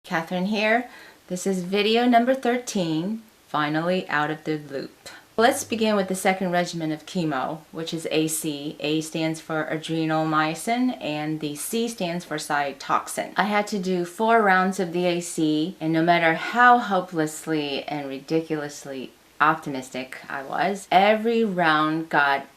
Catherine here. This is video number 13, finally out of the loop. Let's begin with the second regimen of chemo, which is AC. A stands for adrenomycin and the C stands for Cytoxan. I had to do 4 rounds of the AC, and no matter how hopelessly and ridiculously optimistic I was, every round got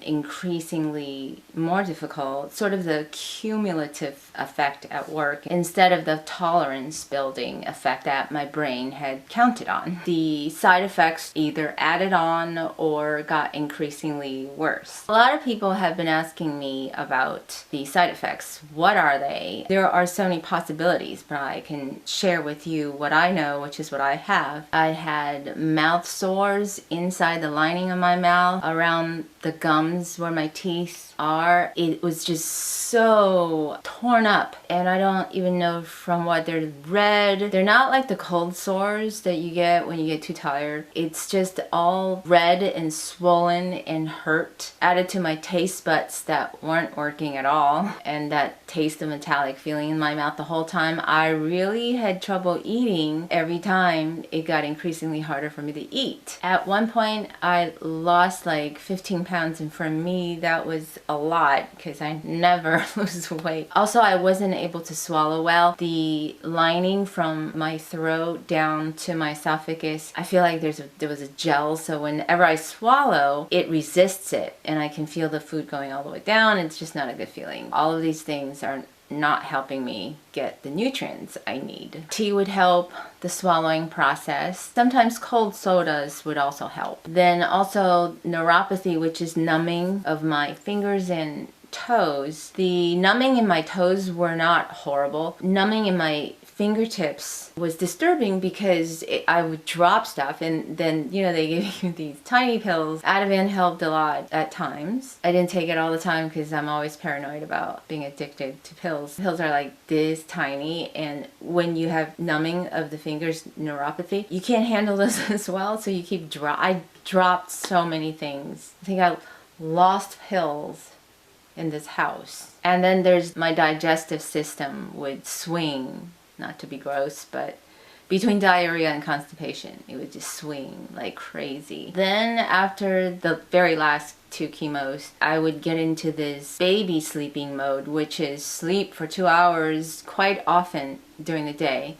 increasingly more difficult, sort of the cumulative effect at work instead of the tolerance building effect that my brain had counted on. The side effects either added on or got increasingly worse. A lot of people have been asking me about the side effects. What are they? There are so many possibilities, but I can share with you what I know, which is what I have. I had mouth sores inside the lining of my mouth, around the gums where my teeth are. It was just so torn up, and I don't even know from what. They're red. They're not like the cold sores that you get when you get too tired. It's just all red and swollen and hurt, added to my taste buds that weren't working at all, and that taste of metallic feeling in my mouth the whole time. I really had trouble eating. Every time it got increasingly harder for me to eat. At one point I lost like 15 pounds, and for me that was a lot because I never lose weight. Also, I wasn't able to swallow well. The lining from my throat down to my esophagus, I feel like there was a gel, so whenever I swallow, it resists it, and I can feel the food going all the way down. It's just not a good feeling. All of these things are not helping me get the nutrients I need. Tea would help the swallowing process. Sometimes cold sodas would also help. Then also neuropathy, which is numbing of my fingers and toes. The numbing in my toes were not horrible. Numbing in my fingertips was disturbing because I would drop stuff, and then they give you these tiny pills. Ativan helped a lot at times. I didn't take it all the time because I'm always paranoid about being addicted to pills. Pills are like this tiny, and when you have numbing of the fingers, neuropathy, you can't handle this as well, so you keep I dropped so many things. I think I lost pills in this house. And then there's my digestive system would swing, not to be gross, but between diarrhea and constipation, it would just swing like crazy. Then after the very last 2 chemos, I would get into this baby sleeping mode, which is sleep for 2 hours quite often during the day.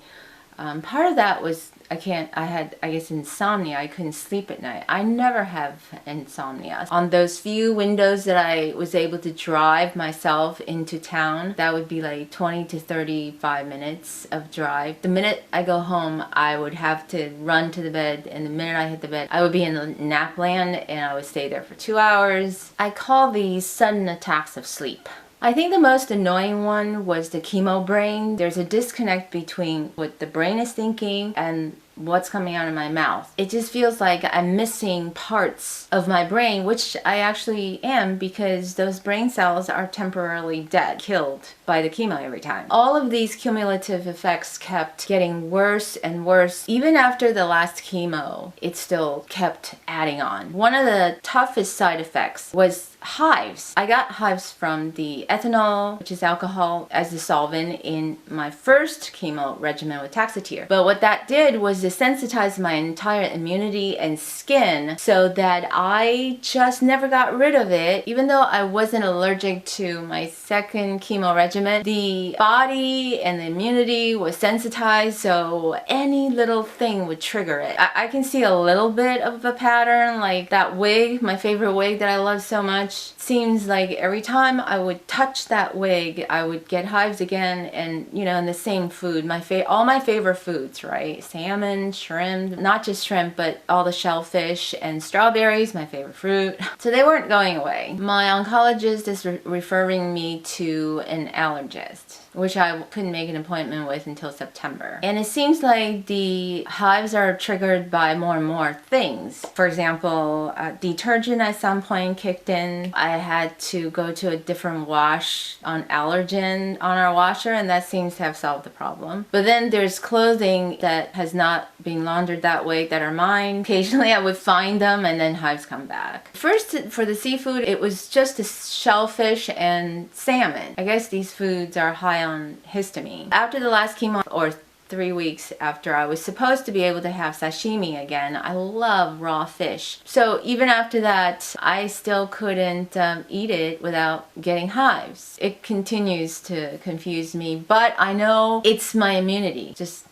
Part of that was I had insomnia. I couldn't sleep at night. I never have insomnia. On those few windows that I was able to drive myself into town, that would be like 20 to 35 minutes of drive. The minute I go home, I would have to run to the bed, and the minute I hit the bed, I would be in the nap land, and I would stay there for 2 hours. I call these sudden attacks of sleep. I think the most annoying one was the chemo brain. There's a disconnect between what the brain is thinking and what's coming out of my mouth. It just feels like I'm missing parts of my brain, which I actually am, because those brain cells are temporarily dead, killed by the chemo every time. All of these cumulative effects kept getting worse and worse. Even after the last chemo, it still kept adding on. One of the toughest side effects was hives. I got hives from the ethanol, which is alcohol, as the solvent in my first chemo regimen with Taxotere. But what that did was desensitize my entire immunity and skin, so that I just never got rid of it. Even though I wasn't allergic to my second chemo regimen, the body and the immunity was sensitized, so any little thing would trigger it. I can see a little bit of a pattern, like that wig, my favorite wig that I love so much. Seems like every time I would touch that wig, I would get hives again, and in the same food. All my favorite foods, right? Salmon, shrimp, not just shrimp, but all the shellfish, and strawberries, my favorite fruit. So they weren't going away. My oncologist is referring me to an allergist, which I couldn't make an appointment with until September. And it seems like the hives are triggered by more and more things. For example, detergent at some point kicked in. I had to go to a different wash on allergen on our washer, and that seems to have solved the problem. But then there's clothing that has not been laundered that way that are mine. Occasionally I would find them, and then hives come back. First, for the seafood, it was just the shellfish and salmon. I guess these foods are high on histamine. After the last chemo, or 3 weeks after I was supposed to be able to have sashimi again. I love raw fish. So even after that, I still couldn't eat it without getting hives. It continues to confuse me, but I know it's my immunity. Just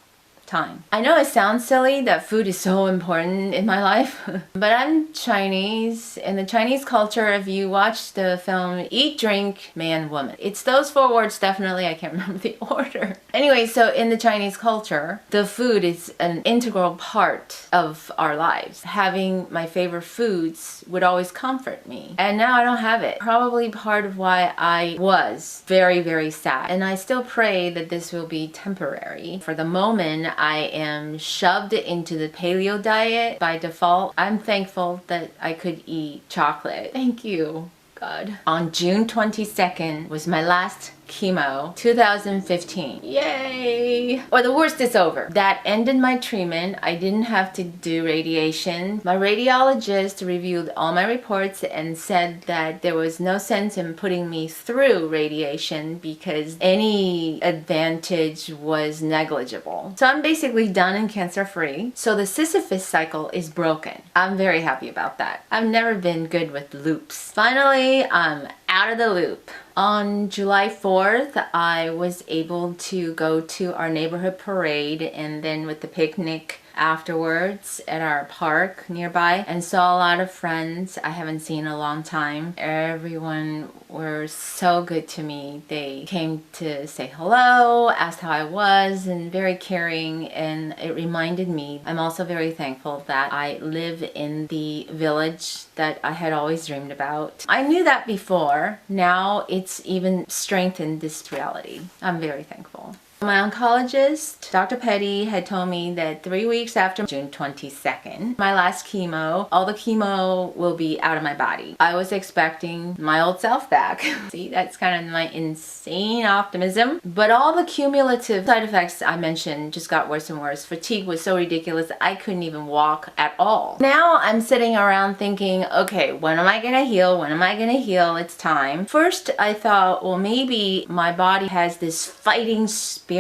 time. I know it sounds silly that food is so important in my life, but I'm Chinese. In the Chinese culture, if you watch the film Eat, Drink, Man, Woman, it's those 4 words definitely. I can't remember the order. Anyway, so in the Chinese culture, the food is an integral part of our lives. Having my favorite foods would always comfort me. And now I don't have it. Probably part of why I was very, very sad. And I still pray that this will be temporary. For the moment, I am shoved into the paleo diet by default. I'm thankful that I could eat chocolate. Thank you, God. On June 22nd was my last chemo, 2015. Yay! Well, the worst is over. That ended my treatment. I didn't have to do radiation. My radiologist reviewed all my reports and said that there was no sense in putting me through radiation because any advantage was negligible. So I'm basically done and cancer-free. So the Sisyphus cycle is broken. I'm very happy about that. I've never been good with loops. Finally, I'm out of the loop. On July 4th, I was able to go to our neighborhood parade and then with the picnic afterwards at our park nearby and saw a lot of friends I haven't seen in a long time. Everyone were so good to me. They came to say hello, asked how I was, and very caring, and it reminded me I'm also very thankful that I live in the village that I had always dreamed about. I knew that before. Now it's even strengthened this reality. I'm very thankful. My oncologist, Dr. Petty, had told me that 3 weeks after June 22nd, my last chemo, all the chemo will be out of my body. I was expecting my old self back. See, that's kind of my insane optimism. But all the cumulative side effects I mentioned just got worse and worse. Fatigue was so ridiculous, I couldn't even walk at all. Now I'm sitting around thinking, okay, when am I gonna heal? When am I gonna heal? It's time. First, I thought, well, maybe my body has this fighting spirit.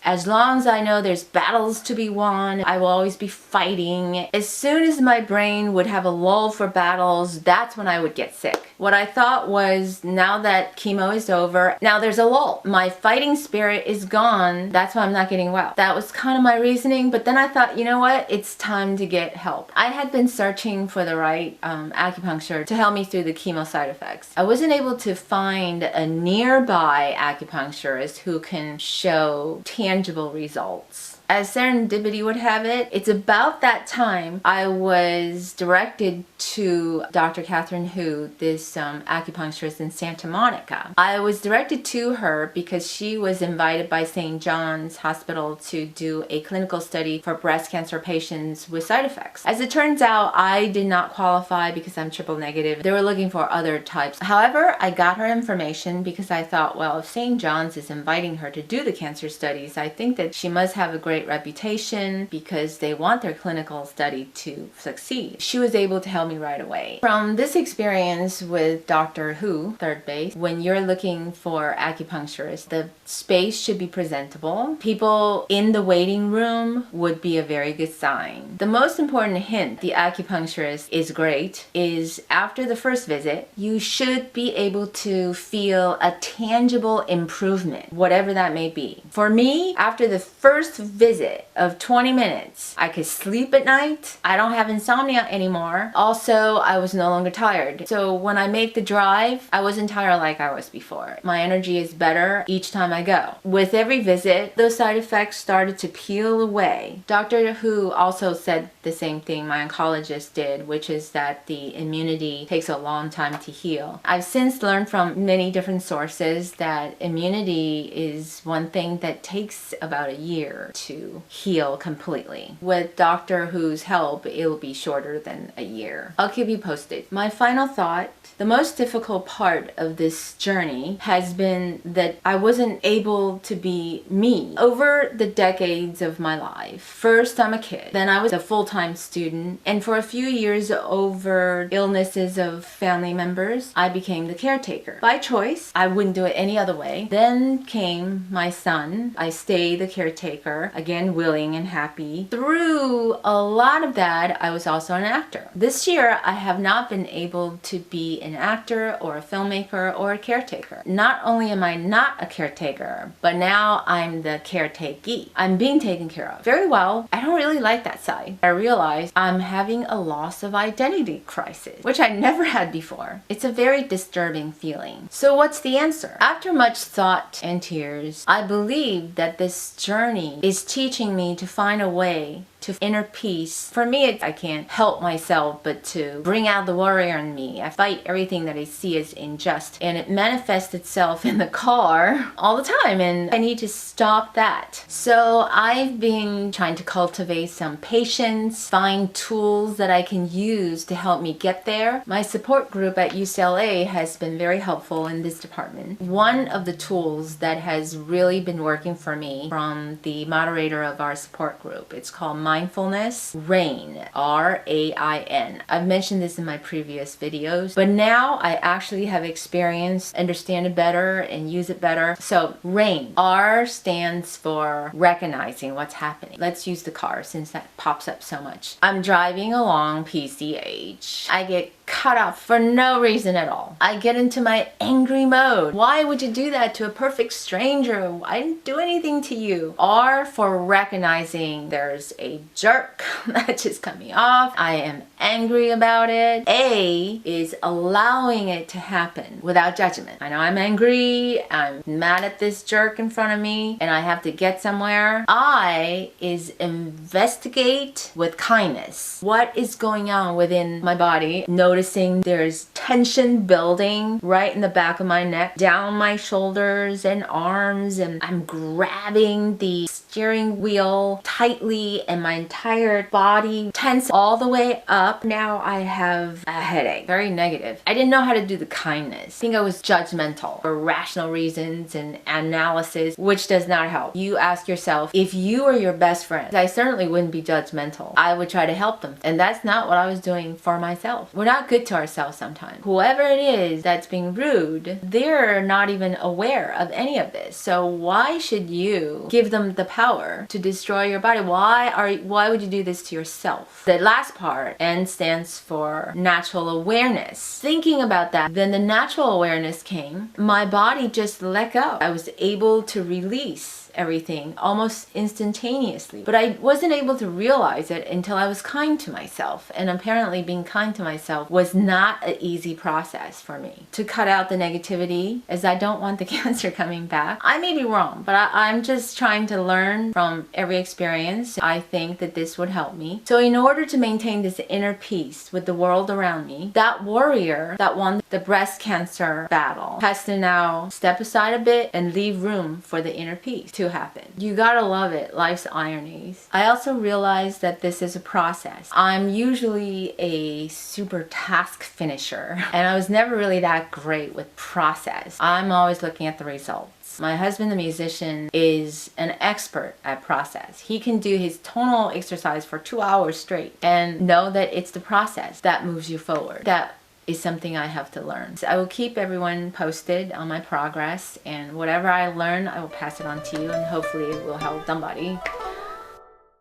As long as I know there's battles to be won, I will always be fighting. As soon as my brain would have a lull for battles, that's when I would get sick. What I thought was, now that chemo is over, now there's a lull. My fighting spirit is gone. That's why I'm not getting well. That was kind of my reasoning, but then I thought, you know what? It's time to get help. I had been searching for the right acupuncture to help me through the chemo side effects. I wasn't able to find a nearby acupuncturist who can show tangible results. As serendipity would have it, it's about that time I was directed to Dr. Catherine Hu, this acupuncturist in Santa Monica. I was directed to her because she was invited by St. John's Hospital to do a clinical study for breast cancer patients with side effects. As it turns out, I did not qualify because I'm triple negative. They were looking for other types. However, I got her information because I thought, well, if St. John's is inviting her to do the cancer studies, I think that she must have a great reputation because they want their clinical study to succeed. She was able to help me right away. From this experience with Dr. Hu, third base, when you're looking for acupuncturists, the space should be presentable. People in the waiting room would be a very good sign. The most important hint the acupuncturist is great is after the first visit, you should be able to feel a tangible improvement, whatever that may be. For me, after the first visit of 20 minutes, I could sleep at night. I don't have insomnia anymore. Also, I was no longer tired. So when I make the drive, I wasn't tired like I was before. My energy is better each time I go. With every visit, those side effects started to peel away. Dr. Hu also said the same thing my oncologist did, which is that the immunity takes a long time to heal. I've since learned from many different sources that immunity is one thing that takes about a year to heal completely. With Dr. Hu's help, it'll be shorter than a year. I'll keep you posted. My final thought, the most difficult part of this journey has been that I wasn't able to be me. Over the decades of my life, first I'm a kid, then I was a full-time student, and for a few years over illnesses of family members, I became the caretaker. By choice, I wouldn't do it any other way. Then came my son. I stayed the caretaker, again willing and happy. Through a lot of that, I was also an actor. This year, I have not been able to be an actor or a filmmaker or a caretaker. Not only am I not a caretaker, but now I'm the caretakee. I'm being taken care of. Very well. I don't really like that side. I realize I'm having a loss of identity crisis, which I never had before. It's a very disturbing feeling. So what's the answer? After much thought and tears, I believe that this journey is teaching me to find a way to inner peace. For me, I can't help myself but to bring out the warrior in me. I fight everything that I see as unjust, and it manifests itself in the car all the time, and I need to stop that. So I've been trying to cultivate some patience, find tools that I can use to help me get there. My support group at UCLA has been very helpful in this department. One of the tools that has really been working for me from the moderator of our support group, it's called Mindfulness RAIN, R-A-I-N. I've mentioned this in my previous videos, but now I actually have experienced, understand it better, and use it better. So RAIN, R stands for recognizing what's happening. Let's use the car since that pops up so much. I'm driving along PCH. I get cut off for no reason at all. I get into my angry mode. Why would you do that to a perfect stranger? I didn't do anything to you. R for recognizing there's a jerk that just cut me off. I am angry about it. A is allowing it to happen without judgment. I know I'm angry, I'm mad at this jerk in front of me, and I have to get somewhere. I is investigate with kindness. What is going on within my body? Noticing there's tension building right in the back of my neck, down my shoulders and arms, and I'm grabbing the steering wheel tightly and my entire body tense all the way up. Now I have a headache. Very negative. I didn't know how to do the kindness. I think I was judgmental for rational reasons and analysis, which does not help. You ask yourself, if you were your best friend, I certainly wouldn't be judgmental. I would try to help them. And that's not what I was doing for myself. We're not good to ourselves sometimes. Whoever it is that's being rude, they're not even aware of any of this. So why should you give them the power to destroy your body? Why would you do this to yourself? The last part, N stands for natural awareness. Thinking about that, then the natural awareness came. My body just let go. I was able to release everything almost instantaneously. But I wasn't able to realize it until I was kind to myself. And apparently being kind to myself was not an easy process for me. To cut out the negativity, as I don't want the cancer coming back. I may be wrong, but I'm just trying to learn from every experience. I think that this would help me. So in order to maintain this inner peace with the world around me, that warrior that won the breast cancer battle has to now step aside a bit and leave room for the inner peace to happen. You gotta love it, life's ironies. I also realized that this is a process. I'm usually a super task finisher, and I was never really that great with process. I'm always looking at the results. My husband, the musician, is an expert at process. He can do his tonal exercise for 2 hours straight and know that it's the process that moves you forward. That is something I have to learn. So I will keep everyone posted on my progress, and whatever I learn, I will pass it on to you, and hopefully it will help somebody.